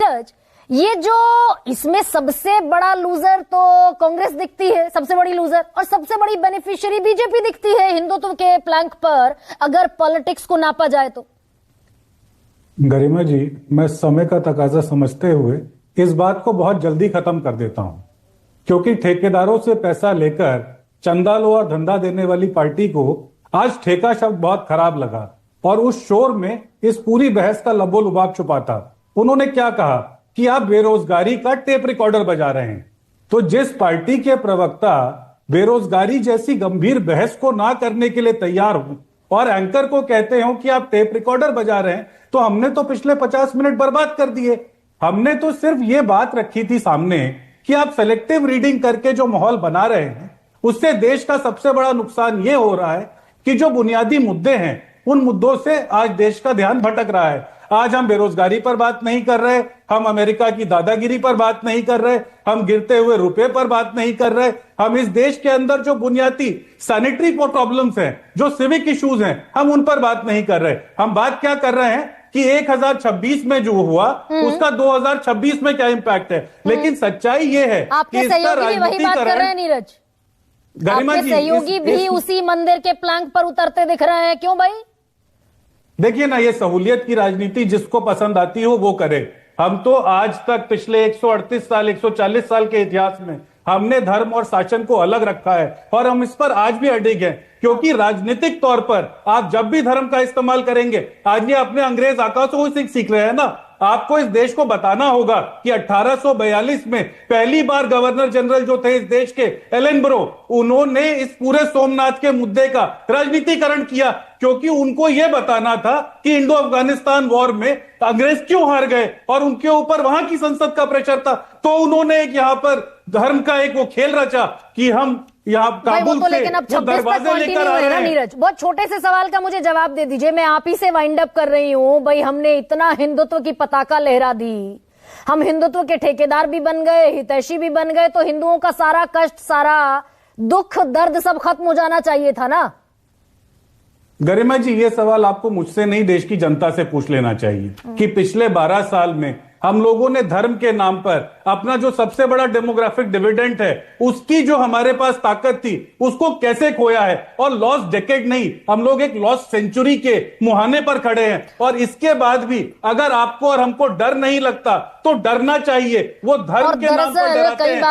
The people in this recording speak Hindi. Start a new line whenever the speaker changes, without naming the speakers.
नीरज, ये जो इसमें सबसे बड़ा लूजर तो कांग्रेस दिखती है, सबसे बड़ी लूजर, और सबसे बड़ी बेनिफिशियरी बीजेपी दिखती है हिंदुत्व के प्लैंक पर, अगर पॉलिटिक्स को नापा जाए तो।
गरिमा जी, मैं समय का तकाजा समझते हुए इस बात को बहुत जल्दी खत्म कर देता हूं, क्योंकि ठेकेदारों से पैसा लेकर चंदा लो और धंधा देने वाली पार्टी को आज ठेका शब्द बहुत खराब लगा और उस शोर में इस पूरी बहस का लबो-लुबाब छुपा था। उन्होंने क्या कहा कि आप बेरोजगारी का टेप रिकॉर्डर बजा रहे हैं। तो जिस पार्टी के प्रवक्ता बेरोजगारी जैसी गंभीर बहस को ना करने के लिए तैयार हो और एंकर को कहते हो कि आप टेप रिकॉर्डर बजा रहे हैं, तो हमने तो पिछले 50 मिनट बर्बाद कर दिए। हमने तो सिर्फ ये बात रखी थी सामने कि आप सेलेक्टिव रीडिंग करके जो माहौल बना रहे हैं, उससे देश का सबसे बड़ा नुकसान ये हो रहा है कि जो बुनियादी मुद्दे हैं, उन मुद्दों से आज देश का ध्यान भटक रहा है। आज हम बेरोजगारी पर बात नहीं कर रहे, हम अमेरिका की दादागिरी पर बात नहीं कर रहे, हम गिरते हुए रुपए पर बात नहीं कर रहे, हम इस देश के अंदर जो बुनियादी सैनिटरी प्रॉब्लम्स हैं, जो सिविक इश्यूज हैं, हम उन पर बात नहीं कर रहे। हम बात क्या कर रहे हैं कि 1026 में जो हुआ उसका 2026 में क्या इंपैक्ट है। लेकिन सच्चाई ये है
कि इसका वही बात कर रहे हैं नीरज, आपके सहयोगी भी उसी मंदिर के प्लैंक पर उतरते दिख रहे हैं, क्यों भाई?
देखिए ना, ये सहूलियत की राजनीति जिसको पसंद आती हो वो करे। हम तो आज तक पिछले 138 साल 140 साल के इतिहास में हमने धर्म और शासन को अलग रखा है और हम इस पर आज भी अडिग हैं, क्योंकि राजनीतिक तौर पर आप जब भी धर्म का इस्तेमाल करेंगे, आज ये अपने अंग्रेज आकाशों से सीख रहे हैं ना। आपको इस देश को बताना होगा कि 1842 में पहली बार गवर्नर जनरल जो थे इस देश के, एलेनब्रो, उन्होंने इस पूरे सोमनाथ के मुद्दे का राजनीतिकरण किया, क्योंकि उनको यह बताना था कि इंडो अफगानिस्तान वॉर में अंग्रेज क्यों हार गए और उनके ऊपर वहां की संसद का प्रेशर था। तो उन्होंने एक यहां पर धर्म का एक वो खेल रचा कि हम यहाँ काबुल
तो लेकिन अब 26 तक कंटिन्यू है ना नीरज। बहुत छोटे से सवाल का मुझे जवाब दे दीजिए, मैं आप ही से वाइंड अप कर रही हूं। भाई, हमने इतना हिंदुत्व की पताका लहरा दी, हम हिंदुत्व के ठेकेदार भी बन गए, हितैषी भी बन गए, तो हिंदुओं का सारा कष्ट, सारा दुख दर्द सब खत्म हो जाना चाहिए था ना।
गरिमा जी, ये सवाल आपको मुझसे नहीं, देश की जनता से पूछ लेना चाहिए कि पिछले 12 साल में हम लोगों ने धर्म के नाम पर अपना जो सबसे बड़ा डेमोग्राफिक डिविडेंड है, उसकी जो हमारे पास ताकत थी, उसको कैसे खोया है। और लॉस्ट डेकेड नहीं, हम लोग एक लॉस्ट सेंचुरी के मुहाने पर खड़े हैं। और इसके बाद भी अगर आपको और हमको डर नहीं लगता तो डरना चाहिए। वो धर्म के नाम पर डराते हैं।